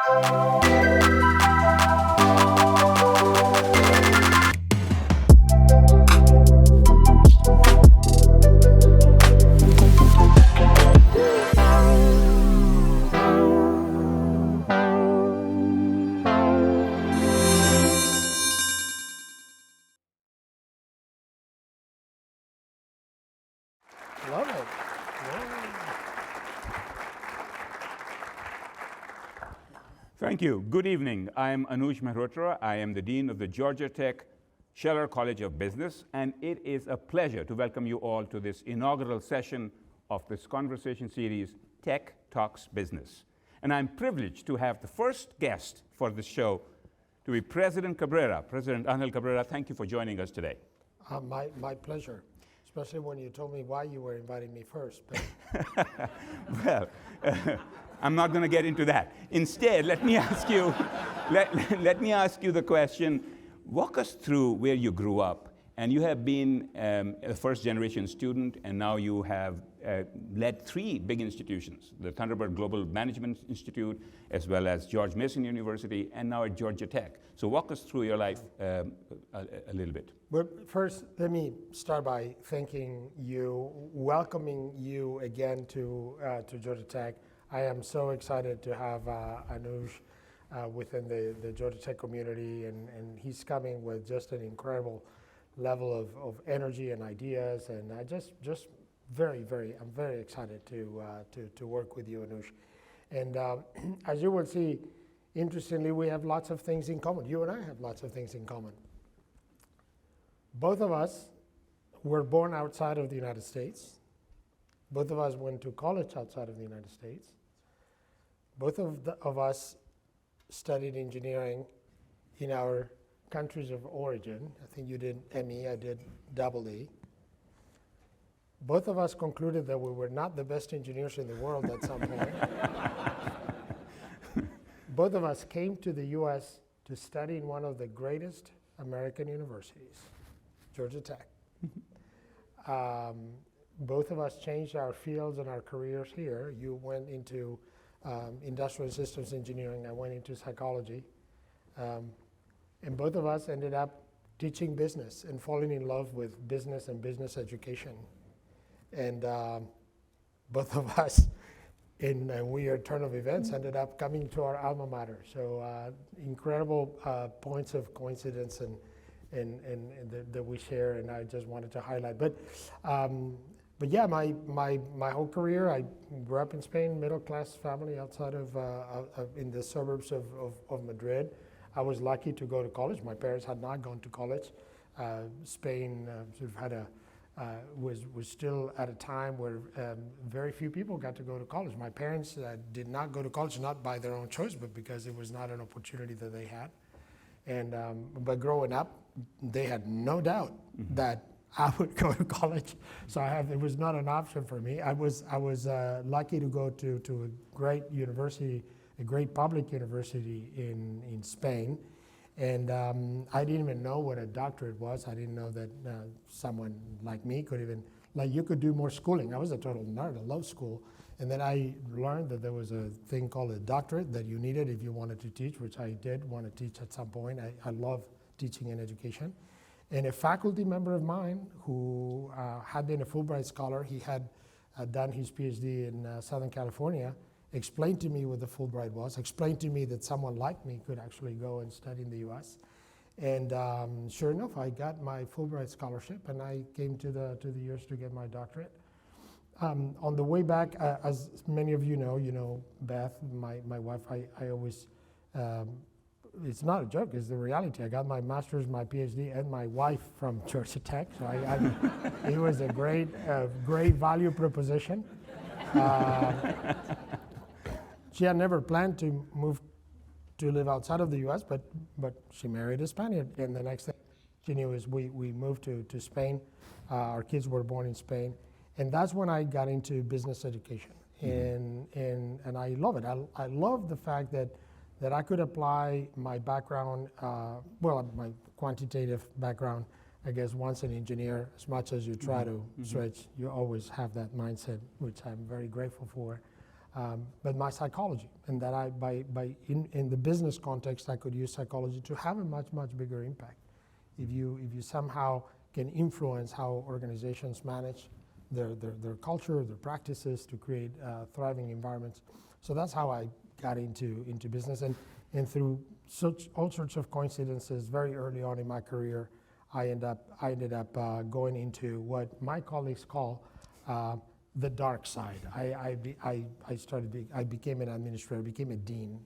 Love it. Yeah. Thank you. Good evening. I am Anuj Mehrotra. I am the Dean of the Georgia Tech Scheller College of Business, and it is a pleasure to welcome you all to this inaugural session of this conversation series, Tech Talks Business. And I'm privileged to have the first guest for this show to be President Cabrera. President Ángel Cabrera, thank you for joining us today. My pleasure, especially when you told me why you were inviting me first. Well, I'm not going to get into that. Instead, let me ask you, let me ask you the question. Walk us through where you grew up, and you have been a first-generation student, and now you have led 3 big institutions: the Thunderbird Global Management Institute, as well as George Mason University, and now at Georgia Tech. So walk us through your life a little bit. Well, first, let me start by thanking you, welcoming you again to Georgia Tech. I am so excited to have Anuj within the Georgia Tech community, and he's coming with just an incredible level of energy and ideas, and I just I'm very excited to work with you, Anuj. And as you will see, interestingly, we have lots of things in common. You and I have lots of things in common. Both of us were born outside of the United States. Both of us went to college outside of the United States. Both of us studied engineering in our countries of origin. I think you did ME, I did EE. Both of us concluded that we were not the best engineers in the world at some point. Both of us came to the US to study in one of the greatest American universities, Georgia Tech. Both of us changed our fields and our careers here. You went into industrial systems engineering, I went into psychology. And both of us ended up teaching business and falling in love with business and business education. And both of us, in a weird turn of events, ended up coming to our alma mater. So incredible points of coincidence and that we share, and I just wanted to highlight. But yeah, my whole career, I grew up in Spain, middle-class family outside of in the suburbs of Madrid. I was lucky to go to college. My parents had not gone to college. Spain sort of had was still at a time where very few people got to go to college. My parents did not go to college, not by their own choice, but because it was not an opportunity that they had. And but growing up, they had no doubt that I would go to college. So it was not an option for me. I was lucky to go to a great university, a great public university in Spain. And I didn't even know what a doctorate was. I didn't know that someone like me could even, you could do more schooling. I was a total nerd. I loved school. And then I learned that there was a thing called a doctorate that you needed if you wanted to teach, which I did want to teach at some point. I love teaching and education. And a faculty member of mine who had been a Fulbright scholar, he had done his PhD in Southern California, explained to me what the Fulbright was, explained to me that someone like me could actually go and study in the US. And sure enough, I got my Fulbright scholarship, and I came to the US to get my doctorate. On the way back, as many of you know Beth, my wife, I always, it's not a joke, it's the reality. I got my master's, my PhD, and my wife from Georgia Tech, so it was a great value proposition. She had never planned to move to live outside of the US, but she married a Spaniard, and the next thing she knew is we moved to Spain. Our kids were born in Spain. And that's when I got into business education, and I love it. I love the fact that I could apply my background, my quantitative background. I guess once an engineer, as much as you try to switch, you always have that mindset, which I'm very grateful for. but my psychology, and that in the business context, I could use psychology to have a much, much bigger impact. If you somehow can influence how organizations manage their culture, their practices to create thriving environments. So that's how I got into business, and through all sorts of coincidences, very early on in my career, I ended up going into what my colleagues call the dark side. I became an administrator, became a dean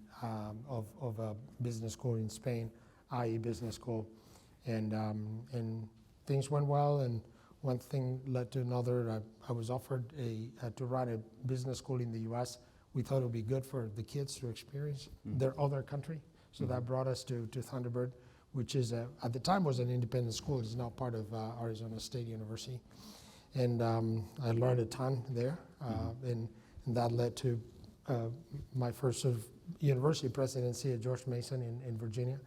of a business school in Spain, IE Business School, and things went well, and one thing led to another. I was offered to run a business school in the U.S. We thought it would be good for the kids to experience their other country, so that brought us to Thunderbird, which is at the time was an independent school. It's now part of Arizona State University, and I learned a ton there, and that led to my first sort of university presidency at George Mason in Virginia,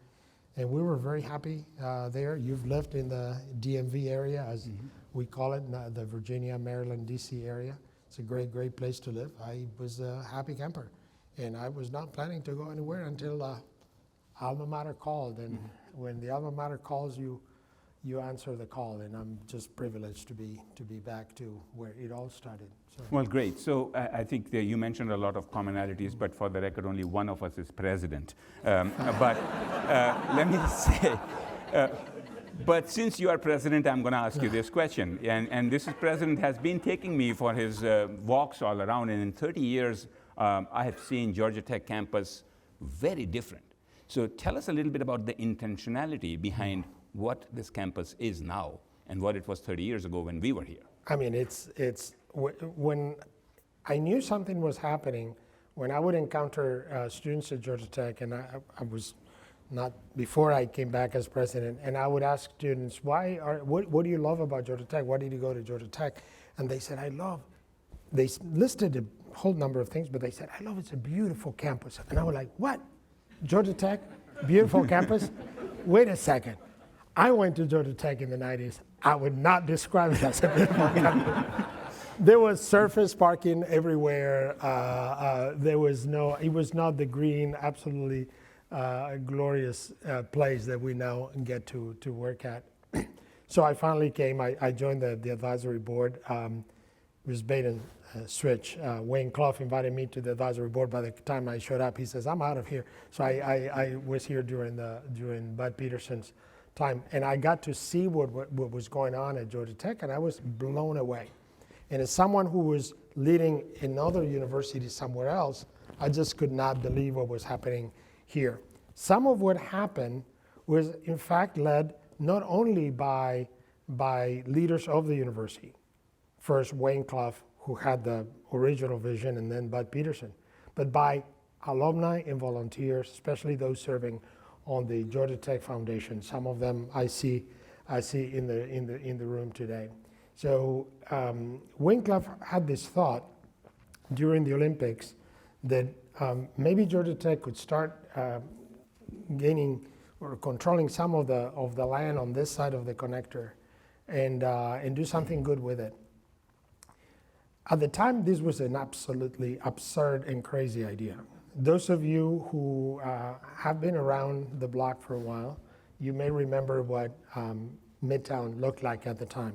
and we were very happy there. You've lived in the DMV area, as we call it, the Virginia, Maryland, D.C. area. It's a great, great place to live. I was a happy camper, and I was not planning to go anywhere until alma mater called, and when the alma mater calls, you answer the call, and I'm just privileged to be back to where it all started. So. Well, great. So I think you mentioned a lot of commonalities, but for the record, only one of us is president. But let me say, but since you are president, I'm going to ask you this question. And this president has been taking me for his walks all around, and in 30 years, I have seen Georgia Tech campus very different. So tell us a little bit about the intentionality behind what this campus is now and what it was 30 years ago when we were here. I mean, when I knew something was happening, when I would encounter students at Georgia Tech, and I was not before I came back as president, and I would ask students, what do you love about Georgia Tech? Why did you go to Georgia Tech? And they said, they listed a whole number of things, but they said, I love it's a beautiful campus. And I was like, what? Georgia Tech, beautiful campus? Wait a second. I went to Georgia Tech in the 90s. I would not describe it as a beautiful campus. There was surface parking everywhere. It was not the green, absolutely glorious place that we now get to work at. So I finally came, I joined the advisory board. It was bait and switch. Wayne Clough invited me to the advisory board. By the time I showed up, he says, I'm out of here. So I was here during Bud Peterson's time, and I got to see what was going on at Georgia Tech, and I was blown away. And as someone who was leading another university somewhere else, I just could not believe what was happening here. Some of what happened was in fact led not only by leaders of the university, first Wayne Clough, who had the original vision, and then Bud Peterson, but by alumni and volunteers, especially those serving on the Georgia Tech Foundation. Some of them I see in the room today. So Wayne Clough had this thought during the Olympics that maybe Georgia Tech could start gaining or controlling some of the land on this side of the connector, and do something good with it. At the time, this was an absolutely absurd and crazy idea. Those of you who have been around the block for a while, you may remember what Midtown looked like at the time.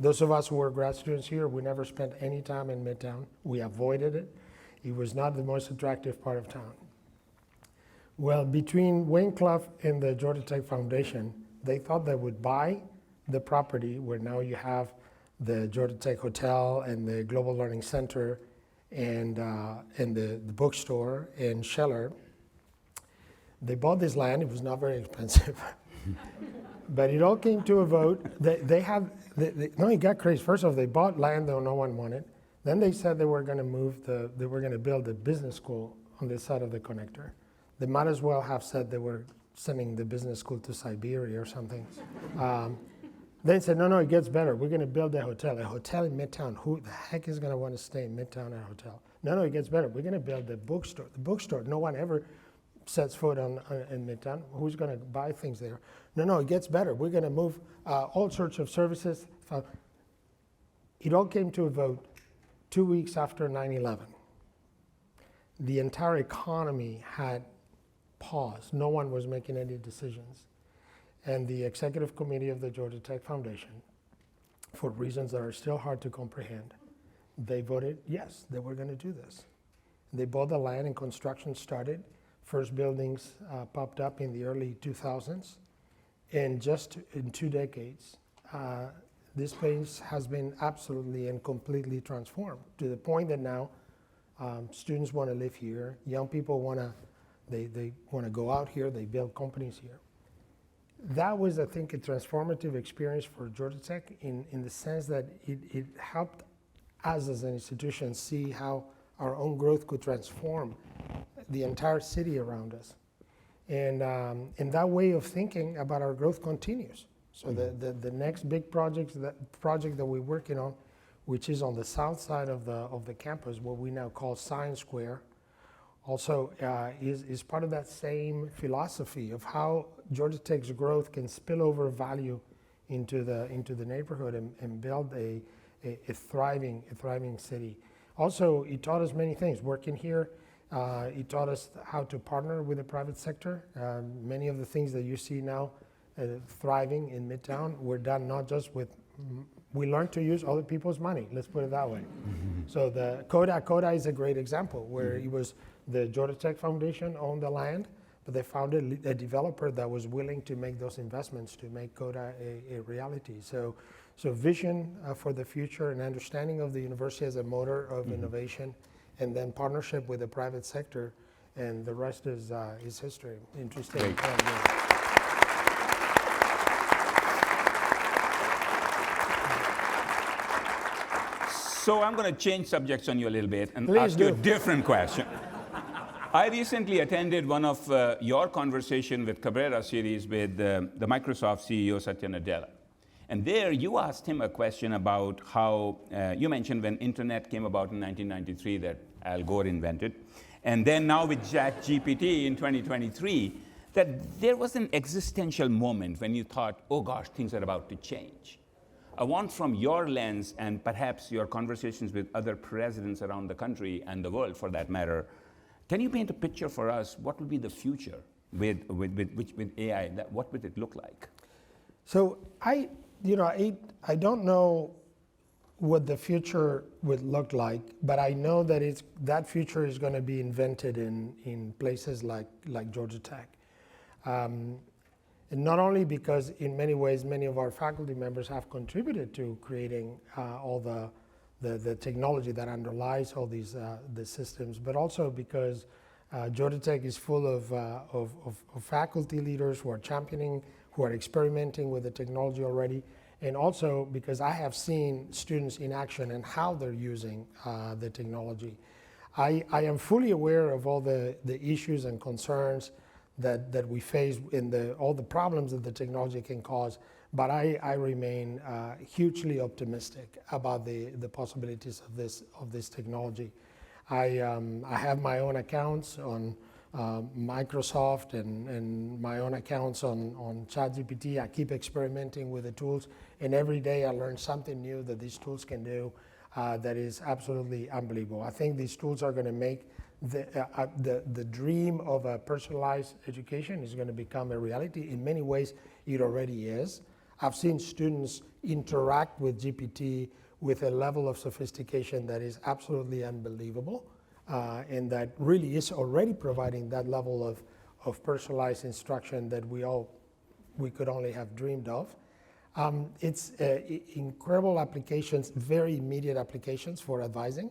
Those of us who were grad students here, we never spent any time in Midtown. We avoided it. It was not the most attractive part of town. Well, between Wayne Clough and the Georgia Tech Foundation, they thought they would buy the property where now you have the Georgia Tech Hotel and the Global Learning Center and the bookstore and Scheller. They bought this land. It was not very expensive. But it all came to a vote. It got crazy. First of all, they bought land that no one wanted. Then they said they were going to build a business school on this side of the connector. They might as well have said they were sending the business school to Siberia or something. They said, no, it gets better. We're going to build a hotel in Midtown. Who the heck is going to want to stay in Midtown at a hotel? No, it gets better. We're going to build the bookstore. No one ever sets foot in Midtown. Who's going to buy things there? No, it gets better. We're going to move all sorts of services. It all came to a vote 2 weeks after 9/11. the entire economy had paused. No one was making any decisions. And the executive committee of the Georgia Tech Foundation, for reasons that are still hard to comprehend, they voted yes, they were going to do this. They bought the land and construction started. First buildings popped up in the early 2000s. And just in 2 decades, this place has been absolutely and completely transformed to the point that now students want to live here. Young people want to, they want to go out here. They build companies here. That was, I think, a transformative experience for Georgia Tech in the sense that it helped us as an institution see how our own growth could transform the entire city around us. And that way of thinking about our growth continues. So the next big project that we're working on, which is on the south side of the campus, what we now call Science Square, also is part of that same philosophy of how Georgia Tech's growth can spill over value into the neighborhood and build a thriving city. Also, it taught us many things. Working here, it taught us how to partner with the private sector. Many of the things that you see now thriving in Midtown were done not just with, we learned to use other people's money, let's put it that way. So the Coda is a great example where it was the Georgia Tech Foundation owned the land, but they found a developer that was willing to make those investments to make Coda a reality. So vision for the future and understanding of the university as a motor of innovation, and then partnership with the private sector, and the rest is history. Interesting. So I'm going to change subjects on you a little bit and Please ask you a do. different question. I recently attended one of your conversation with Cabrera series with the Microsoft CEO Satya Nadella. And there you asked him a question about how, you mentioned when internet came about in 1993 that Al Gore invented. And then now with ChatGPT in 2023, that there was an existential moment when you thought, oh gosh, things are about to change. I want from your lens and perhaps your conversations with other presidents around the country and the world for that matter, can you paint a picture for us? What will be the future with AI? What would it look like? So I don't know what the future would look like, but I know that that future is going to be invented in places like Georgia Tech. And not only because in many ways many of our faculty members have contributed to creating all the technology that underlies all these the systems, but also because Georgia Tech is full of faculty leaders who are championing, who are experimenting with the technology already, and also because I have seen students in action and how they're using the technology. I am fully aware of all the issues and concerns that we face in all the problems that the technology can cause, but I remain hugely optimistic about the possibilities of this technology. I have my own accounts on Microsoft and my own accounts on ChatGPT. I keep experimenting with the tools, and every day I learn something new that these tools can do that is absolutely unbelievable. I think these tools are going to make the dream of a personalized education is going to become a reality. In many ways, it already is. I've seen students interact with GPT with a level of sophistication that is absolutely unbelievable, and that really is already providing that level of personalized instruction that we could only have dreamed of. It's incredible applications, very immediate applications for advising.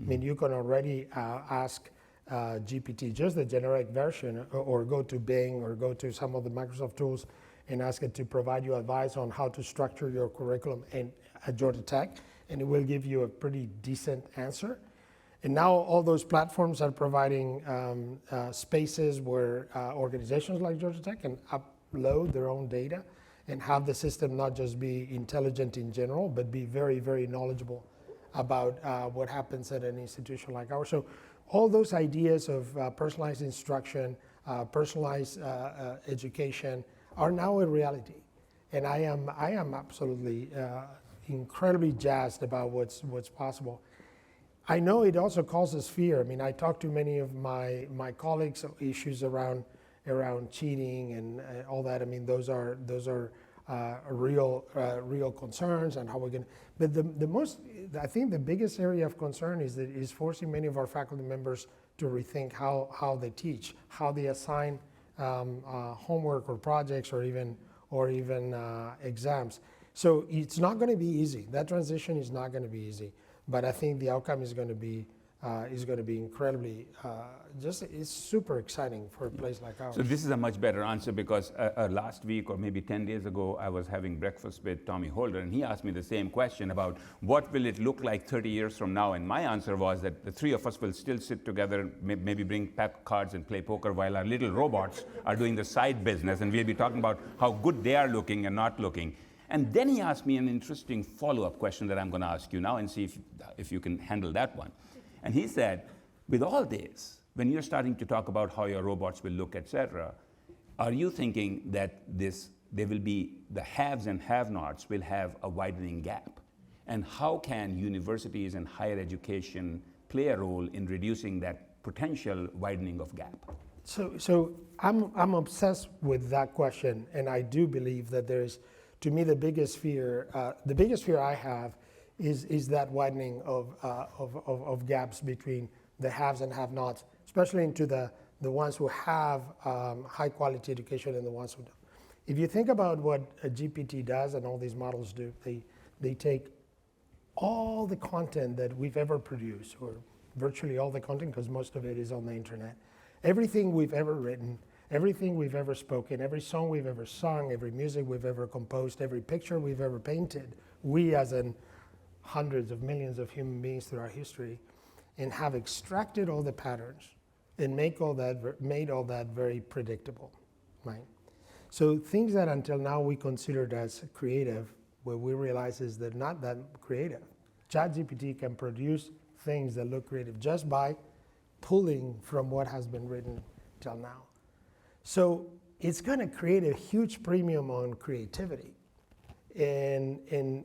I mean, you can already ask GPT, just the generic version, or go to Bing or go to some of the Microsoft tools and ask it to provide you advice on how to structure your curriculum at Georgia Tech, and it will give you a pretty decent answer. And now all those platforms are providing spaces where organizations like Georgia Tech can upload their own data and have the system not just be intelligent in general, but be very, very knowledgeable about what happens at an institution like ours. So all those ideas of personalized instruction, personalized education are now a reality. And I am absolutely incredibly jazzed about what's possible. I know it also causes fear. I mean, I talk to many of my colleagues of issues around cheating and all that. I mean, those are real concerns and how we're going. But I think the biggest area of concern is forcing many of our faculty members to rethink how they teach, how they assign homework or projects or even exams. So it's not going to be easy. That transition is not going to be easy. But I think the outcome is going to be incredibly it's super exciting for a place like ours. So this is a much better answer because last week or maybe 10 days ago, I was having breakfast with Tommy Holder, and he asked me the same question about what will it look like 30 years from now, and my answer was that the three of us will still sit together, maybe bring pack cards and play poker while our little robots are doing the side business, and we'll be talking about how good they are looking and not looking. And then he asked me an interesting follow-up question that I'm going to ask you now and see if you can handle that one. And he said, with all this, when you're starting to talk about how your robots will look, etc., are you thinking that there will be the haves and have-nots will have a widening gap? And how can universities and higher education play a role in reducing that potential widening of gap? So I'm obsessed with that question, and I do believe that there's, to me, the biggest fear I have is that widening of gaps between the haves and have-nots, especially into the ones who have high quality education and the ones who don't. If you think about what a GPT does and all these models do, they take all the content that we've ever produced, or virtually all the content, because most of it is on the internet, everything we've ever written, everything we've ever spoken, every song we've ever sung, every music we've ever composed, every picture we've ever painted, we as in hundreds of millions of human beings through our history, and have extracted all the patterns and made all that very predictable, right? So things that until now we considered as creative, what we realize is they're not that creative. ChatGPT can produce things that look creative just by pulling from what has been written till now. So it's going to create a huge premium on creativity. And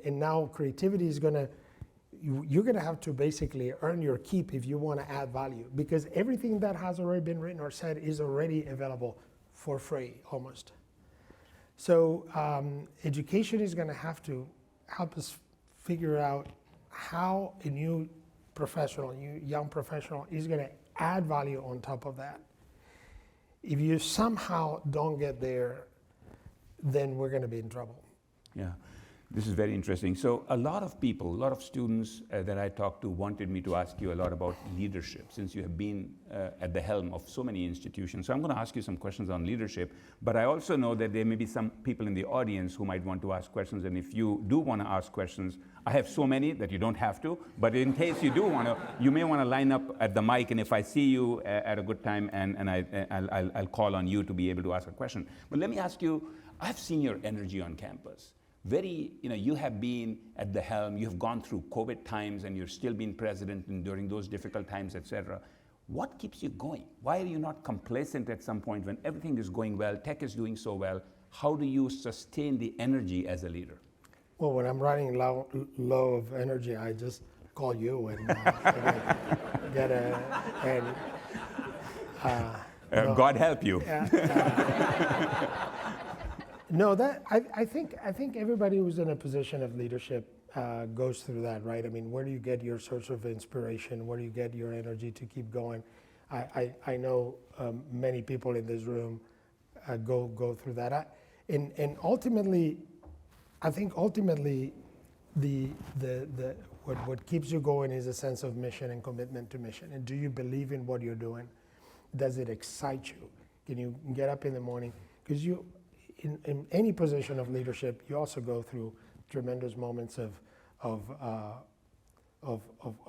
now creativity is going to, you're going to have to basically earn your keep if you want to add value, because everything that has already been written or said is already available for free, almost. So education is going to have to help us figure out how a new young professional is going to add value on top of that. If you somehow don't get there, then we're going to be in trouble. Yeah, this is very interesting. So a lot of people, a lot of students that I talked to wanted me to ask you a lot about leadership, since you have been at the helm of so many institutions. So I'm going to ask you some questions on leadership, but I also know that there may be some people in the audience who might want to ask questions, and if you do want to ask questions, I have so many that you don't have to, but in case you do want to, you may want to line up at the mic, and if I see you at a good time, and I'll call on you to be able to ask a question. But let me ask you, I've seen your energy on campus. You have been at the helm, you have gone through COVID times, and you're still being president and during those difficult times, etc. What keeps you going? Why are you not complacent at some point when everything is going well, tech is doing so well? How do you sustain the energy as a leader? Well, when I'm running low of energy, I just call you and get God help you. No, I think everybody who's in a position of leadership goes through that, right? I mean, where do you get your source of inspiration? Where do you get your energy to keep going? I know many people in this room go through that. And ultimately, I think what keeps you going is a sense of mission and commitment to mission. And do you believe in what you're doing? Does it excite you? Can you get up in the morning? Because in any position of leadership, you also go through tremendous moments of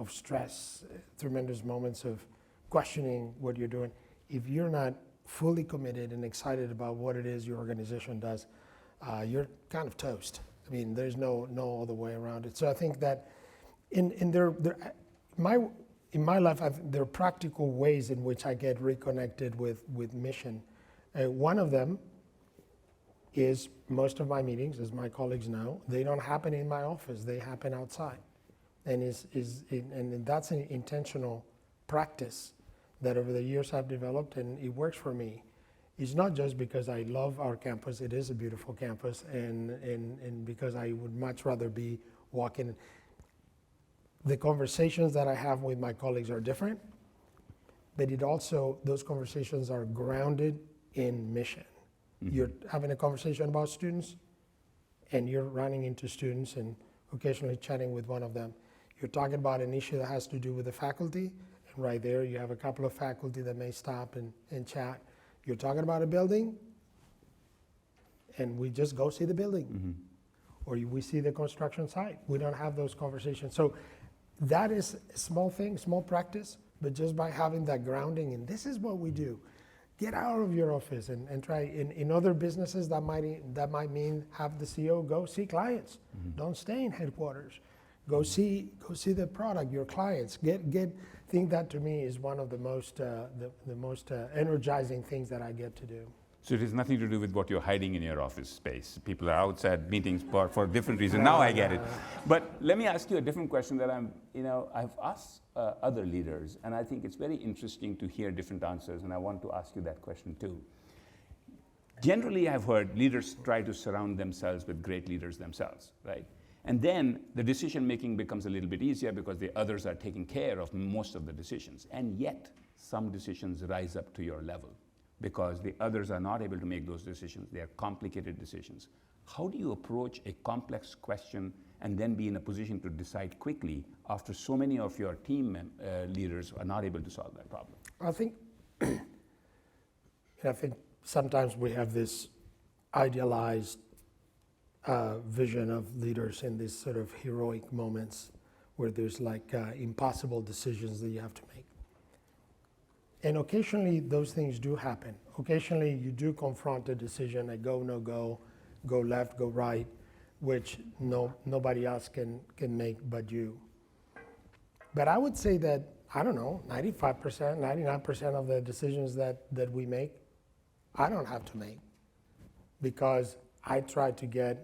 stress, tremendous moments of questioning what you're doing. If you're not fully committed and excited about what it is your organization does, you're kind of toast. I mean, there's no other way around it. So I think that in my life, there are practical ways in which I get reconnected with mission. One of them is most of my meetings, as my colleagues know, they don't happen in my office, they happen outside. And that's an intentional practice that over the years I've developed, and it works for me. It's not just because I love our campus, it is a beautiful campus, and because I would much rather be walking. The conversations that I have with my colleagues are different, but those conversations are grounded in mission. Mm-hmm. You're having a conversation about students, and you're running into students and occasionally chatting with one of them. You're talking about an issue that has to do with the faculty, and right there you have a couple of faculty that may stop and chat. You're talking about a building, and we just go see the building. Mm-hmm. Or we see the construction site. We don't have those conversations. So that is a small thing, small practice, but just by having that grounding, and this is what we do. Get out of your office and try. In other businesses, that might mean have the CEO go see clients. Mm-hmm. Don't stay in headquarters. Go see the product, your clients. Think that to me is one of the most energizing things that I get to do. So it has nothing to do with what you're hiding in your office space. People are outside meetings for different reasons. Now I get it. But let me ask you a different question that I've asked other leaders, and I think it's very interesting to hear different answers, and I want to ask you that question too. Generally, I've heard leaders try to surround themselves with great leaders themselves, right? And then the decision making becomes a little bit easier because the others are taking care of most of the decisions. And yet, some decisions rise up to your level because the others are not able to make those decisions. They are complicated decisions. How do you approach a complex question and then be in a position to decide quickly after so many of your team leaders are not able to solve that problem? I think sometimes we have this idealized vision of leaders in these sort of heroic moments where there's like impossible decisions that you have to make. And occasionally those things do happen. Occasionally you do confront a decision, a go, no go, go left, go right, which nobody else can make but you. But I would say that, 95%, 99% of the decisions that we make, I don't have to make, because I try to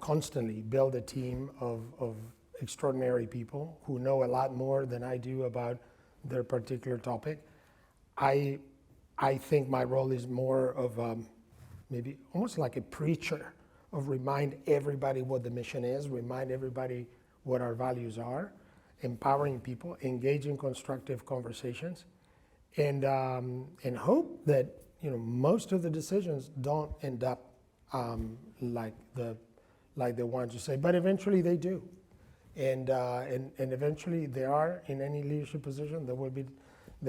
constantly build a team of extraordinary people who know a lot more than I do about their particular topic. I think my role is more of maybe almost like a preacher, of remind everybody what the mission is, remind everybody what our values are, empowering people, engage in constructive conversations, and hope that most of the decisions don't end up like the ones you say, but eventually they do, and eventually they are in any leadership position. There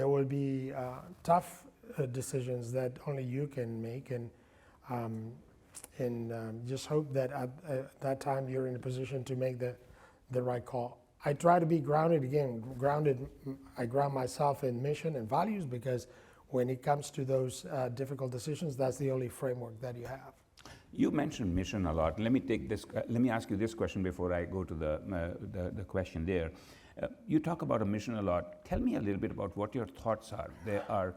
will be tough decisions that only you can make, and just hope that at that time you're in a position to make the right call. I try to be grounded. I ground myself in mission and values, because when it comes to those difficult decisions, that's the only framework that you have. You mentioned mission a lot. Let me ask you this question before I go to the question there. You talk about a mission a lot. Tell me a little bit about what your thoughts are. There are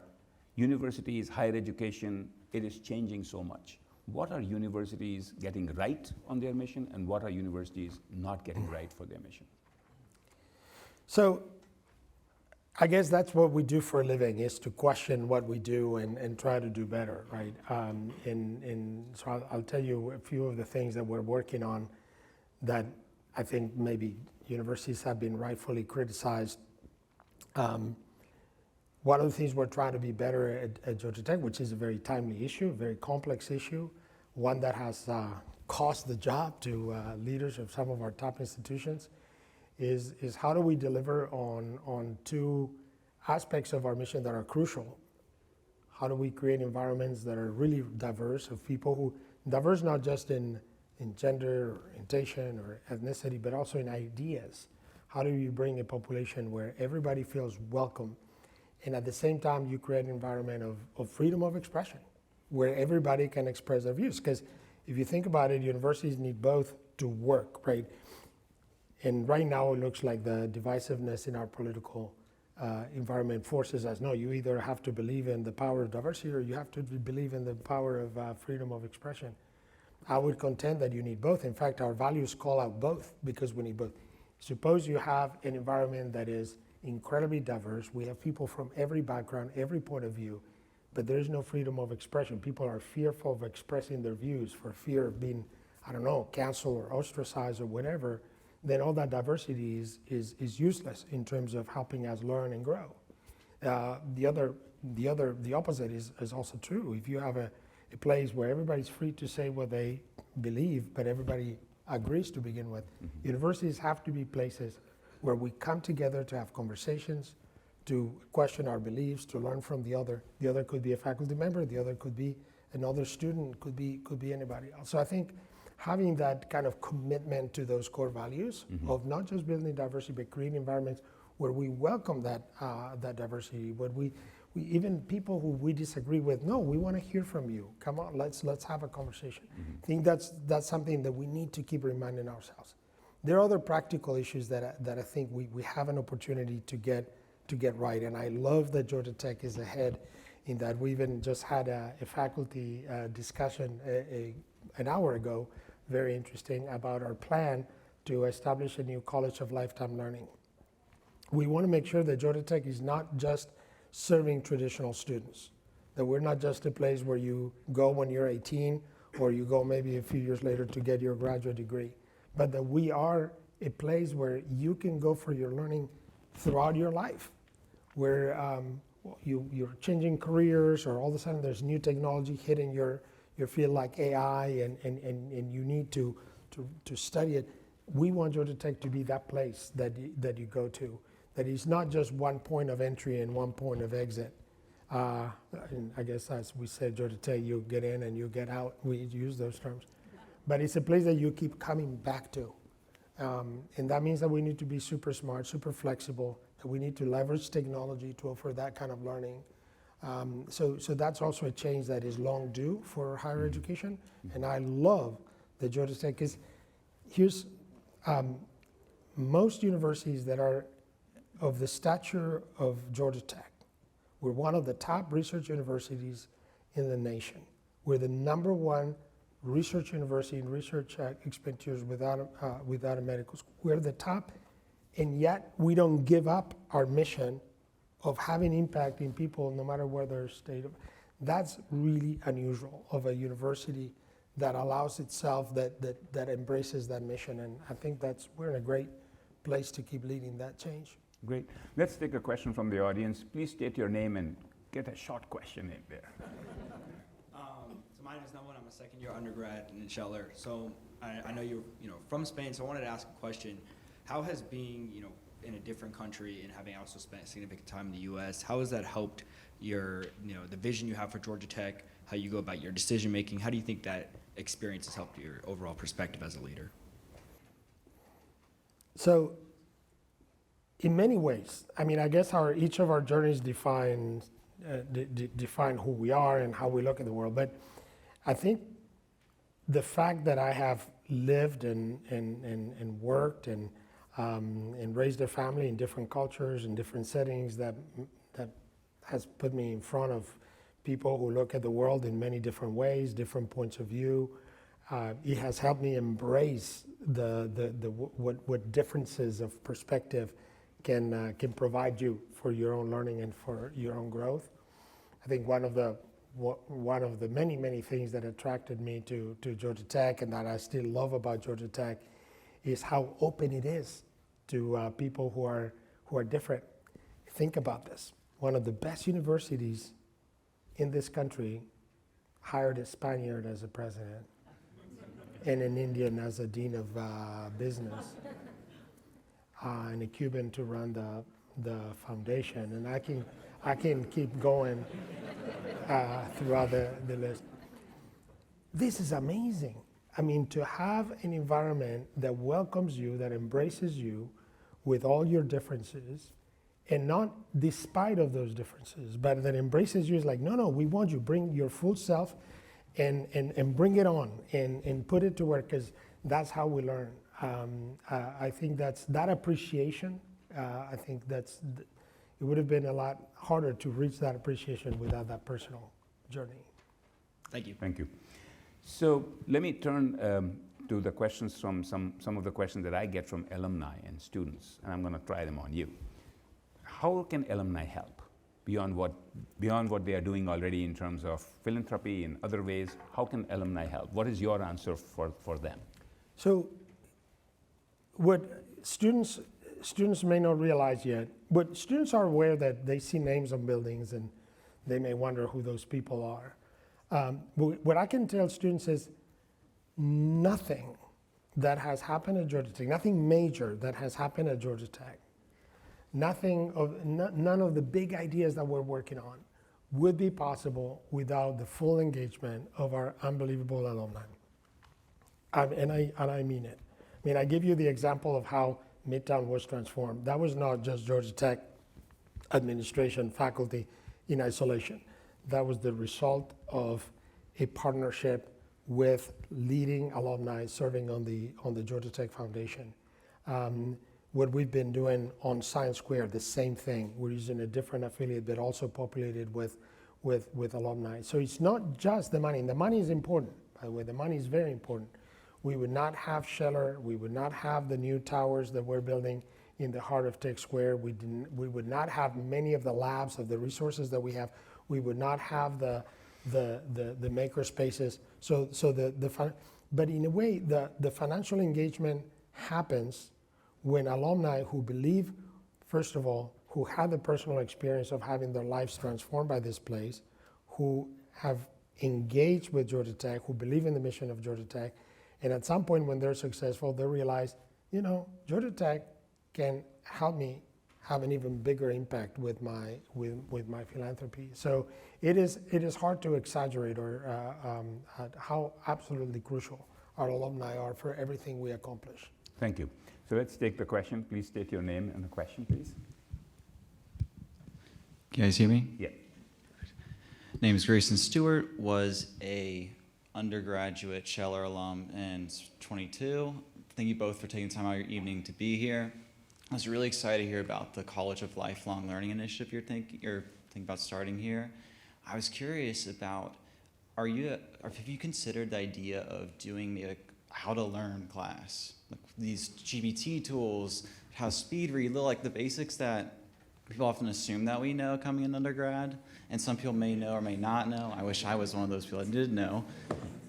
universities, higher education, it is changing so much. What are universities getting right on their mission, and what are universities not getting right for their mission? So I guess that's what we do for a living, is to question what we do and try to do better, right? So I'll tell you a few of the things that we're working on that I think maybe universities have been rightfully criticized. One of the things we're trying to be better at Georgia Tech, which is a very timely issue, a very complex issue, one that has cost the job to leaders of some of our top institutions, is how do we deliver on two aspects of our mission that are crucial. How do we create environments that are really diverse, of people who, diverse not just in gender, orientation, or ethnicity, but also in ideas. How do you bring a population where everybody feels welcome, and at the same time you create an environment of freedom of expression, where everybody can express their views? Because if you think about it, universities need both to work, right? And right now it looks like the divisiveness in our political environment forces us, no, you either have to believe in the power of diversity or you have to believe in the power of freedom of expression. I would contend that you need both. In fact, our values call out both, because we need both. Suppose you have an environment that is incredibly diverse. We have people from every background, every point of view, but there's no freedom of expression. People are fearful of expressing their views for fear of being, I don't know, canceled or ostracized or whatever. Then all that diversity is useless in terms of helping us learn and grow. The opposite is also true. If you have a place where everybody's free to say what they believe, but everybody agrees to begin with, universities have to be places where we come together to have conversations, to question our beliefs, to learn from the other. The other could be a faculty member, the other could be another student, could be anybody else. So I think having that kind of commitment to those core values of not just building diversity, but creating environments where we welcome that diversity, where we even people who we disagree with, no, we want to hear from you. Come on, let's have a conversation. I think that's something that we need to keep reminding ourselves. There are other practical issues that I think we have an opportunity to get right, and I love that Georgia Tech is ahead in that. We even just had a faculty discussion an hour ago, very interesting, about our plan to establish a new College of Lifetime Learning. We want to make sure that Georgia Tech is not just serving traditional students, that we're not just a place where you go when you're 18 or you go maybe a few years later to get your graduate degree, but that we are a place where you can go for your learning throughout your life, where you're changing careers, or all of a sudden there's new technology hitting your field like AI, and you need to study it. We want Georgia Tech to be that place that you go to, that is not just one point of entry and one point of exit. And I guess as we said, Georgia Tech, you get in and you get out. We use those terms. But it's a place that you keep coming back to. And that means that we need to be super smart, super flexible, that we need to leverage technology to offer that kind of learning. So that's also a change that is long due for higher education. And I love the Georgia Tech, because here's most universities that are of the stature of Georgia Tech. We're one of the top research universities in the nation. We're the #1 research university in research expenditures without a medical school. We're the top, and yet we don't give up our mission of having impact in people no matter where their state of. That's really unusual of a university that allows itself, that embraces that mission, and I think we're in a great place to keep leading that change. Great. Let's take a question from the audience. Please state your name and get a short question in there. So my name is Nolan. I'm a second-year undergrad in Scheller. So I know you're from Spain. So I wanted to ask a question. How has being in a different country and having also spent significant time in the U.S. how has that helped your the vision you have for Georgia Tech? How you go about your decision making? How do you think that experience has helped your overall perspective as a leader? So, in many ways, I mean, I guess each of our journeys define who we are and how we look at the world. But I think the fact that I have lived and worked and raised a family in different cultures and different settings, that has put me in front of people who look at the world in many different ways, different points of view. It has helped me embrace what differences of perspective can provide you for your own learning and for your own growth. I think one of the many things that attracted me to Georgia Tech, and that I still love about Georgia Tech, is how open it is to people who are different. Think about this. One of the best universities in this country hired a Spaniard as a president and an Indian as a dean of business, and a Cuban to run the foundation, and I can keep going throughout the list. This is amazing. I mean, to have an environment that welcomes you, that embraces you with all your differences, and not despite of those differences, but that embraces you, is like, no, we want you, bring your full self and bring it on and put it to work, because that's how we learn. I think that appreciation, I think it would have been a lot harder to reach that appreciation without that personal journey. Thank you. Thank you. So let me turn to the questions from some of the questions that I get from alumni and students, and I'm going to try them on you. How can alumni help beyond what they are doing already in terms of philanthropy and other ways? How can alumni help? What is your answer for them? So what students may not realize yet, but students are aware that they see names on buildings and they may wonder who those people are. But what I can tell students is nothing that has happened at Georgia Tech, nothing major that has happened at Georgia Tech, none of the big ideas that we're working on would be possible without the full engagement of our unbelievable alumni. And I mean it. I mean, I give you the example of how Midtown was transformed. That was not just Georgia Tech administration, faculty in isolation. That was the result of a partnership with leading alumni serving on the Georgia Tech Foundation. What we've been doing on Science Square, the same thing. We're using a different affiliate, but also populated with alumni. So it's not just the money, and the money is important, by the way. The money is very important. We would not have Scheller, we would not have the new towers that we're building in the heart of Tech Square. We would not have many of the labs, of the resources that we have. We would not have the maker spaces. But in a way, the financial engagement happens when alumni who believe, first of all, who had the personal experience of having their lives transformed by this place, who have engaged with Georgia Tech, who believe in the mission of Georgia Tech, and at some point when they're successful, they realize, Georgia Tech can help me have an even bigger impact with my philanthropy. So it is hard to exaggerate how absolutely crucial our alumni are for everything we accomplish. Thank you. So let's take the question. Please state your name and the question, please. Can you guys hear me? Yeah. Name is Grayson Stewart, was a undergraduate Scheller alum in 22. Thank you both for taking time out of your evening to be here. I was really excited to hear about the College of Lifelong Learning initiative you're thinking about starting here. I was curious about, have you considered the idea of doing a how to learn class? Like these GPT tools, how speed read, like the basics that people often assume that we know coming in undergrad, and some people may know or may not know. I wish I was one of those people that did know.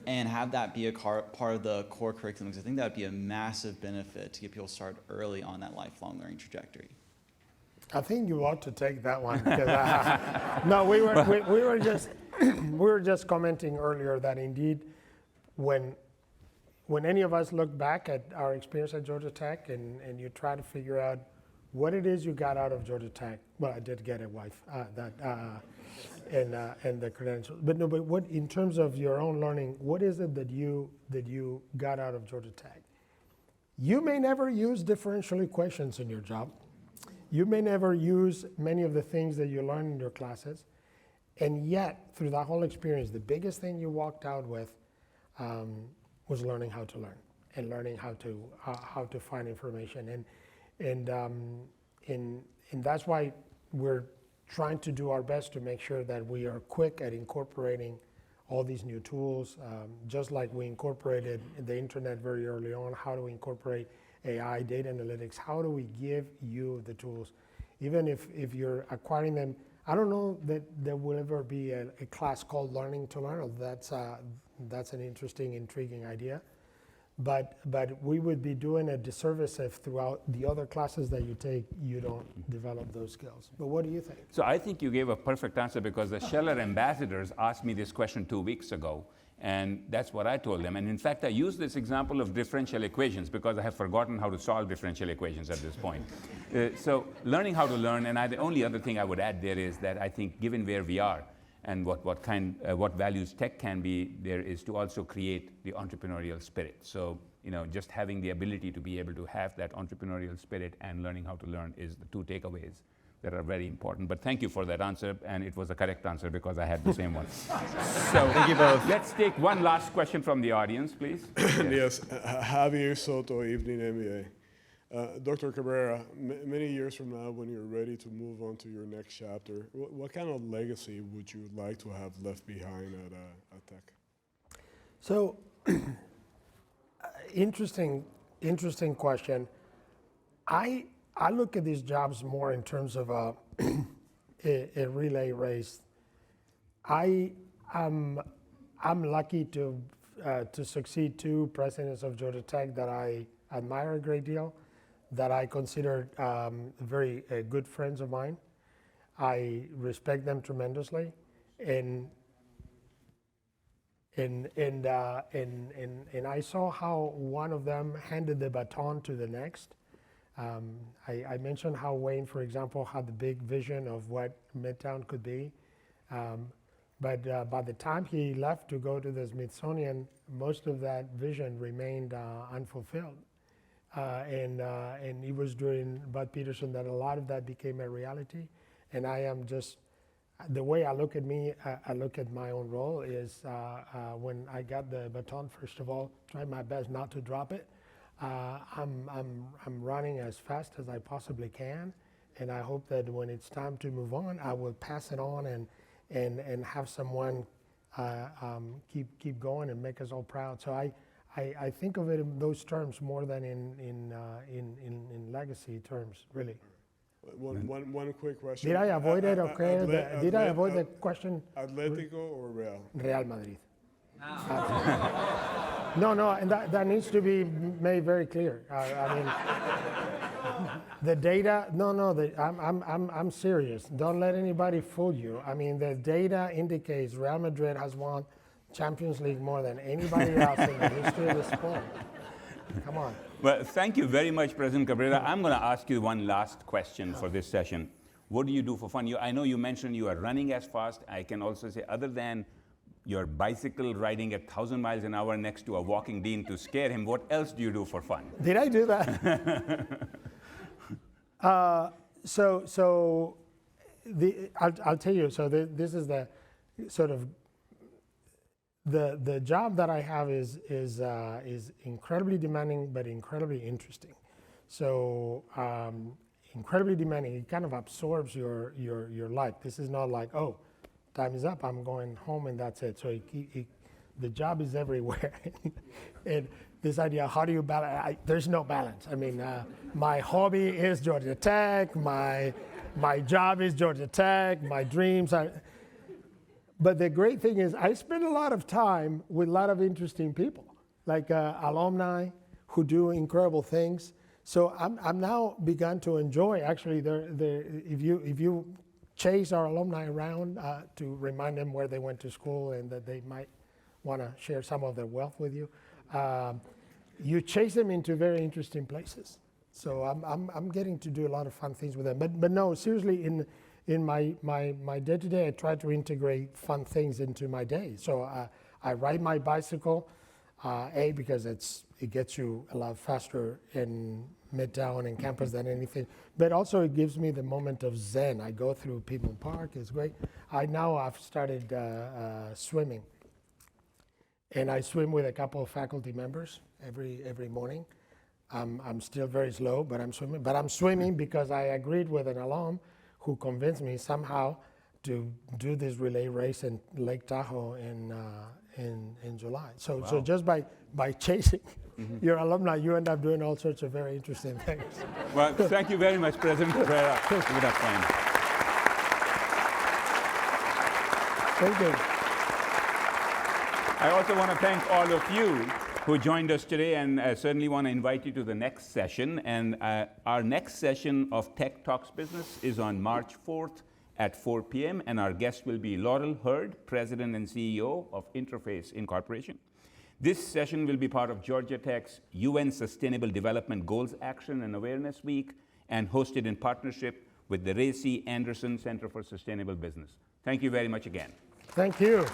And have that be a part of the core curriculum, because I think that would be a massive benefit to get people started early on that lifelong learning trajectory. I think you ought to take that one. No, we were just commenting earlier that indeed, when any of us look back at our experience at Georgia Tech and you try to figure out what it is you got out of Georgia Tech. Well, I did get a wife and the credentials. But what in terms of your own learning, what is it that you got out of Georgia Tech? You may never use differential equations in your job. You may never use many of the things that you learn in your classes. And yet, through that whole experience, the biggest thing you walked out with was learning how to learn and learning how to find information. And that's why we're trying to do our best to make sure that we are quick at incorporating all these new tools, just like we incorporated the internet very early on. How do we incorporate AI, data analytics? How do we give you the tools? Even if you're acquiring them, I don't know that there will ever be a class called Learning to Learn. That's an interesting, intriguing idea. But we would be doing a disservice if throughout the other classes that you take, you don't develop those skills. But what do you think? So I think you gave a perfect answer, because the Scheller ambassadors asked me this question 2 weeks ago, and that's what I told them. And in fact, I used this example of differential equations because I have forgotten how to solve differential equations at this point. So learning how to learn, and the only other thing I would add there is that I think given where we are, and what values tech can be, there is to also create the entrepreneurial spirit. So, just having the ability to be able to have that entrepreneurial spirit and learning how to learn is the 2 takeaways that are very important. But thank you for that answer, and it was a correct answer because I had the same one. So Thank you both. Let's take one last question from the audience, please. Yes, Javier Soto, Evening MBA. Dr. Cabrera, many years from now, when you're ready to move on to your next chapter, what kind of legacy would you like to have left behind at Tech? So Interesting question. I look at these jobs more in terms of a relay race. I'm lucky to succeed two presidents of Georgia Tech that I admire a great deal, that I consider very good friends of mine. I respect them tremendously, and I saw how one of them handed the baton to the next. I mentioned how Wayne, for example, had the big vision of what Midtown could be. But by the time he left to go to the Smithsonian, most of that vision remained unfulfilled. And it was during Bud Peterson that a lot of that became a reality. And I am just, the way I look at I look at my own role is when I got the baton, first of all, try my best not to drop it. I'm running as fast as I possibly can, and I hope that when it's time to move on, I will pass it on and have someone keep going and make us all proud. So I think of it in those terms more than in legacy terms, really. One quick question. Did I avoid it? Okay. Did I avoid the question? Atletico or Real? Real Madrid. No, and that needs to be made very clear. I mean, the data. I'm serious. Don't let anybody fool you. I mean, the data indicates Real Madrid has won Champions League more than anybody else in the history of the sport. Come on. Well, thank you very much, President Cabrera. I'm going to ask you one last question for this session. What do you do for fun? I know you mentioned you are running as fast. I can also say, other than your bicycle riding at 1,000 miles an hour next to a walking dean to scare him, what else do you do for fun? Did I do that? I'll tell you. So this is the sort of the job that I have is incredibly demanding, but incredibly interesting. So incredibly demanding. It kind of absorbs your life. This is not like, oh, time is up, I'm going home and that's it. So the job is everywhere. And this idea, how do you balance? There's no balance. I mean, my hobby is Georgia Tech, my job is Georgia Tech, my dreams are. But the great thing is I spend a lot of time with a lot of interesting people, like alumni who do incredible things. So I'm now begun to enjoy, actually, if you chase our alumni around to remind them where they went to school and that they might want to share some of their wealth with you. You chase them into very interesting places. So I'm getting to do a lot of fun things with them. But no, seriously, in my day-to-day, I try to integrate fun things into my day. So I ride my bicycle, because it gets you a lot faster in Midtown and campus than anything. But also it gives me the moment of zen. I go through Piedmont Park, it's great. I've started swimming. And I swim with a couple of faculty members every morning. I'm still very slow, but I'm swimming. But I'm swimming because I agreed with an alum who convinced me somehow to do this relay race in Lake Tahoe in July. So Wow. so just by chasing your alumni, you end up doing all sorts of very interesting things. Well, thank you very much, President Cabrera. Give it up for him. Thank you. I also want to thank all of you who joined us today, and certainly want to invite you to the next session. And our next session of Tech Talks Business is on March 4th at 4 p.m. And our guest will be Laurel Hurd, President and CEO of Interface Incorporation. This session will be part of Georgia Tech's UN Sustainable Development Goals Action and Awareness Week, and hosted in partnership with the Ray C. Anderson Center for Sustainable Business. Thank you very much again. Thank you.